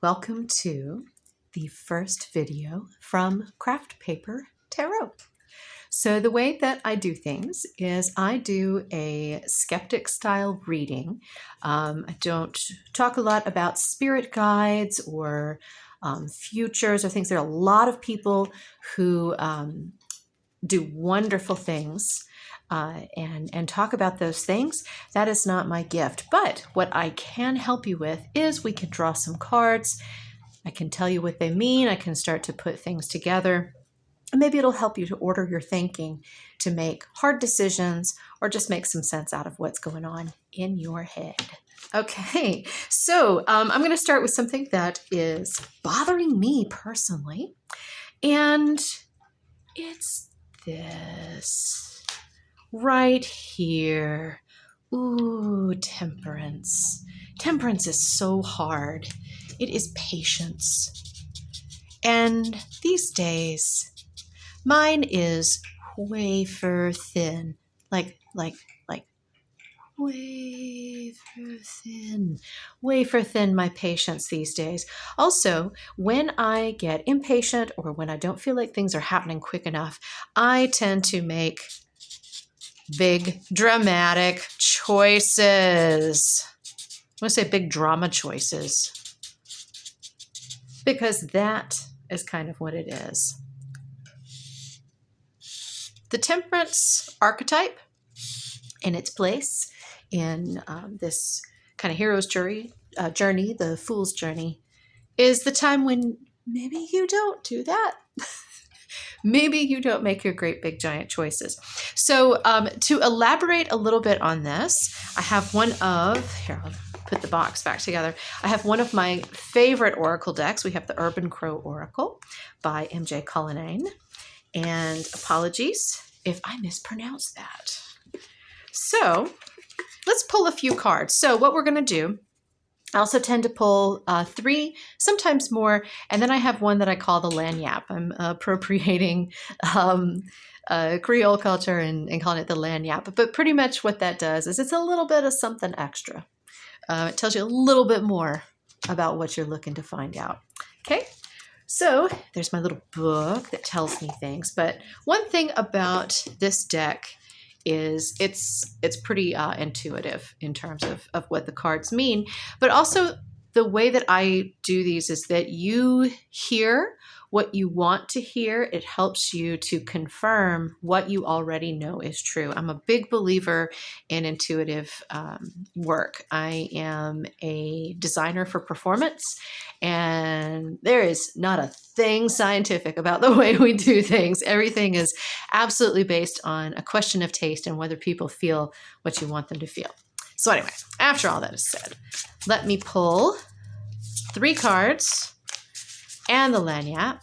Welcome to the first video from Craft Paper Tarot. So the way that I do things is I do a skeptic style reading. I don't talk a lot about spirit guides or futures or things. There are a lot of people who do wonderful things and talk about those things. That is not my gift. But what I can help you with is we can draw some cards. I can tell you what they mean. I can start to put things together. And maybe it'll help you to order your thinking, to make hard decisions, or just make some sense out of what's going on in your head. Okay, so I'm going to start with something that is bothering me personally. And it's this right here. Ooh, temperance. Temperance is so hard. It is patience. And these days, mine is wafer thin. Like wafer thin, my patience these days. Also, when I get impatient or when I don't feel like things are happening quick enough, I tend to make big dramatic choices. I want to say big drama choices, because that is kind of what it is. The temperance archetype in its place in this kind of hero's journey, the fool's journey, is the time when maybe you don't do that. Maybe you don't make your great big giant choices. So to elaborate a little bit on this, I have one of, here, I'll put the box back together. I have one of my favorite oracle decks. We have the Urban Crow Oracle by M.J. Cullinane. And apologies if I mispronounce that. So let's pull a few cards. So what we're going to do, I also tend to pull 3, sometimes more, and then I have one that I call the lanyap. I'm appropriating Creole culture and calling it the lanyap. But pretty much what that does is it's a little bit of something extra. It tells you a little bit more about what you're looking to find out. Okay, so there's my little book that tells me things. But one thing about this deck is it's pretty intuitive in terms of what the cards mean. But also the way that I do these is that you hear what you want to hear. It helps you to confirm what you already know is true. I'm a big believer in intuitive work. I am a designer for performance, and there is not a thing scientific about the way we do things. Everything is absolutely based on a question of taste and whether people feel what you want them to feel. So anyway, after all that is said, let me pull 3 cards and the lanyap,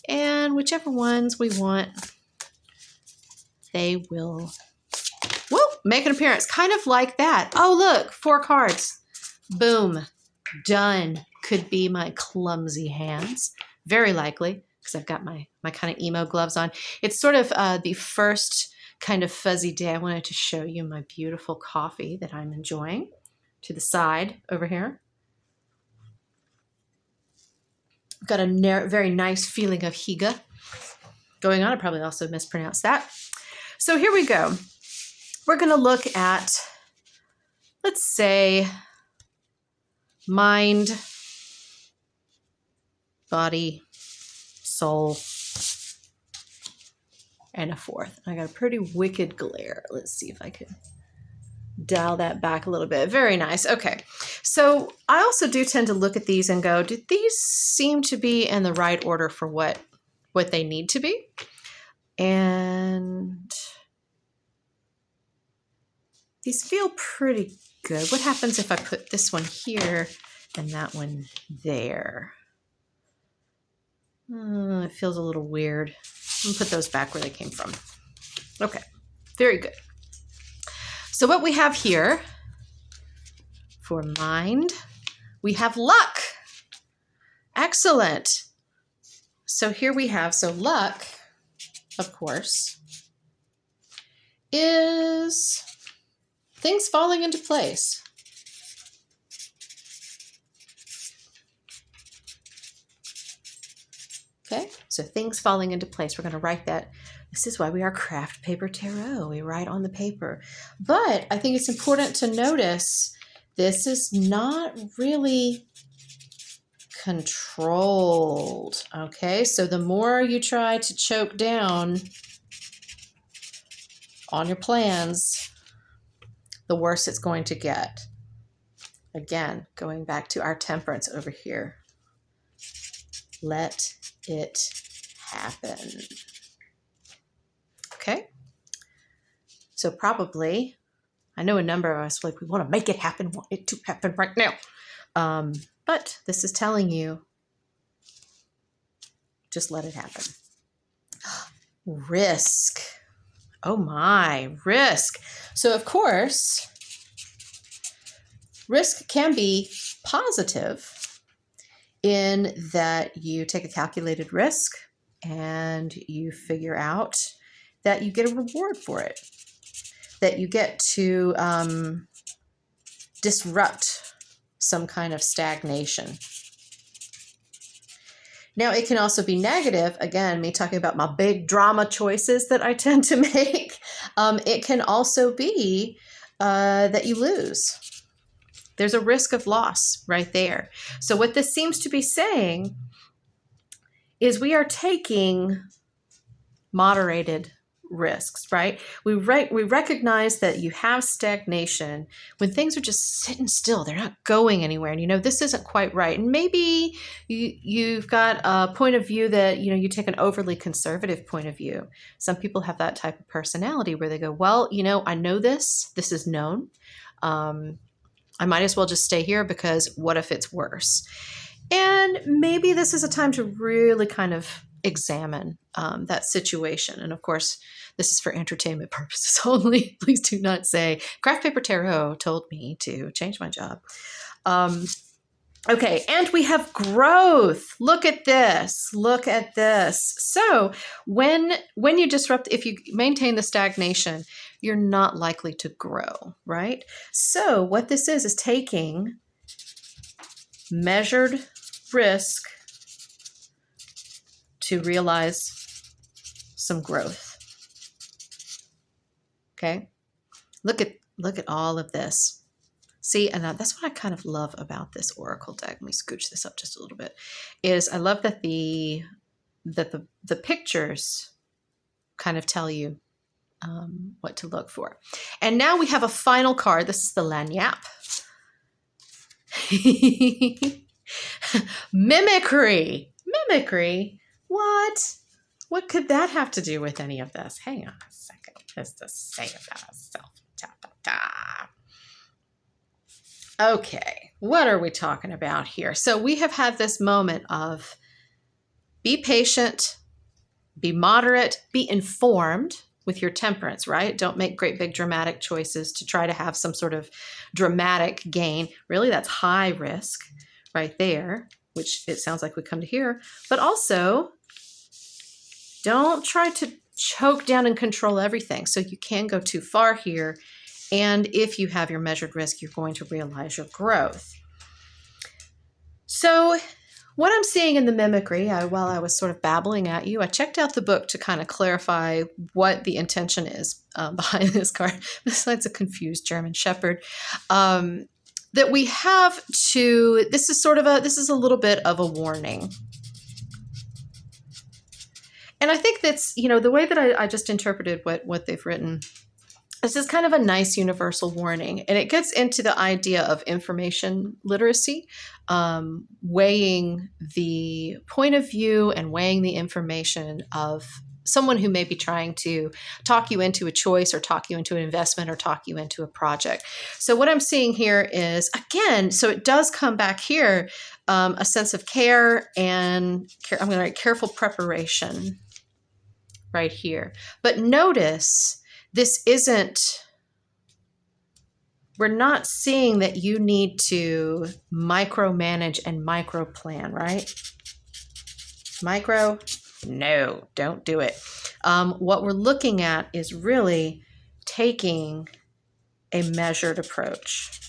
and whichever ones we want, they will make an appearance, kind of like that. Oh, look, 4 cards. Boom. Done. Could be my clumsy hands. Very likely, because I've got my kind of emo gloves on. It's sort of the first kind of fuzzy day. I wanted to show you my beautiful coffee that I'm enjoying to the side over here. Got a very nice feeling of higa going on. I probably also mispronounced that. So here we go. We're going to look at, let's say, mind, body, soul, and a 4th. I got a pretty wicked glare. Let's see if I can dial that back a little bit. Very nice. Okay. So I also do tend to look at these and go, do these seem to be in the right order for what they need to be? And these feel pretty good. What happens if I put this one here and that one there? It feels a little weird. I'm gonna put those back where they came from. Okay, very good. So what we have here for mind, we have luck. Excellent. So here we have, so luck, of course, is things falling into place. Okay, so things falling into place. We're going to write that. This is why we are craft paper tarot. We write on the paper. But I think it's important to notice this is not really controlled. Okay, so the more you try to choke down on your plans, the worse it's going to get. Again, going back to our temperance over here. Let it happen. Okay. So probably, I know a number of us, like, we want to make it happen, want it to happen right now. But this is telling you, just let it happen. Risk. Oh my, risk. So of course, risk can be positive in that you take a calculated risk and you figure out that you get a reward for it, that you get to disrupt some kind of stagnation. Now, it can also be negative. Again, me talking about my big drama choices that I tend to make. It can also be that you lose. There's a risk of loss right there. So what this seems to be saying is we are taking moderated risks, right? We recognize that you have stagnation when things are just sitting still. They're not going anywhere. And, you know, this isn't quite right. And maybe you've got a point of view that, you know, you take an overly conservative point of view. Some people have that type of personality where they go, well, you know, I know this is known. I might as well just stay here because what if it's worse? And maybe this is a time to really kind of examine that situation. And of course, this is for entertainment purposes only. Please do not say, Craft Paper Tarot told me to change my job. Okay, and we have growth. Look at this. Look at this. So when you disrupt, if you maintain the stagnation, you're not likely to grow, right? So what this is taking measured risk to realize some growth. Okay, look at all of this. See, and that's what I kind of love about this oracle deck. Let me scooch this up just a little bit. Is I love that the pictures kind of tell you what to look for. And now we have a final card. This is the lagniappe. Mimicry. What could that have to do with any of this? Hang on a second. Just to say about itself. Okay, what are we talking about here? So we have had this moment of be patient, be moderate, be informed with your temperance, right? Don't make great big dramatic choices to try to have some sort of dramatic gain. Really, that's high risk right there, which it sounds like we come to here. But also, don't try to choke down and control everything. So you can go too far here. And if you have your measured risk, you're going to realize your growth. So what I'm seeing in the mimicry, while I was sort of babbling at you, I checked out the book to kind of clarify what the intention is behind this card, besides a confused German Shepherd. That we have to, this is a little bit of a warning. And I think that's, you know, the way that I just interpreted what they've written, this is kind of a nice universal warning. And it gets into the idea of information literacy, weighing the point of view and weighing the information of someone who may be trying to talk you into a choice or talk you into an investment or talk you into a project. So what I'm seeing here is, again, so it does come back here, a sense of care and I'm going to write careful preparation right here. But notice this isn't, we're not seeing that you need to micromanage and micro plan, right? No, don't do it. What we're looking at is really taking a measured approach,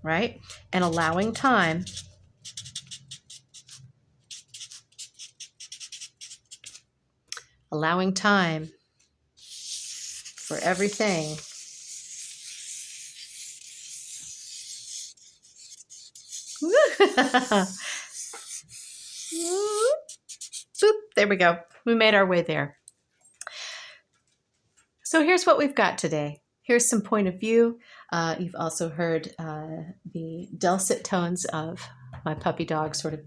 right? And allowing time allowing time for everything. Boop, there we go. We made our way there. So here's what we've got today. Here's some point of view. You've also heard the dulcet tones of my puppy dog sort of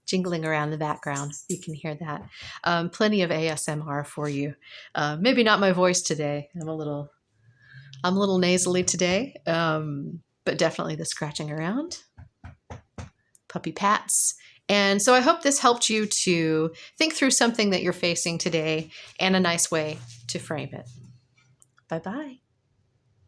jingling around the background. You can hear that. Plenty of ASMR for you. Maybe not my voice today. I'm a little nasally today, but definitely the scratching around, puppy pats. And so I hope this helped you to think through something that you're facing today and a nice way to frame it. Bye-bye.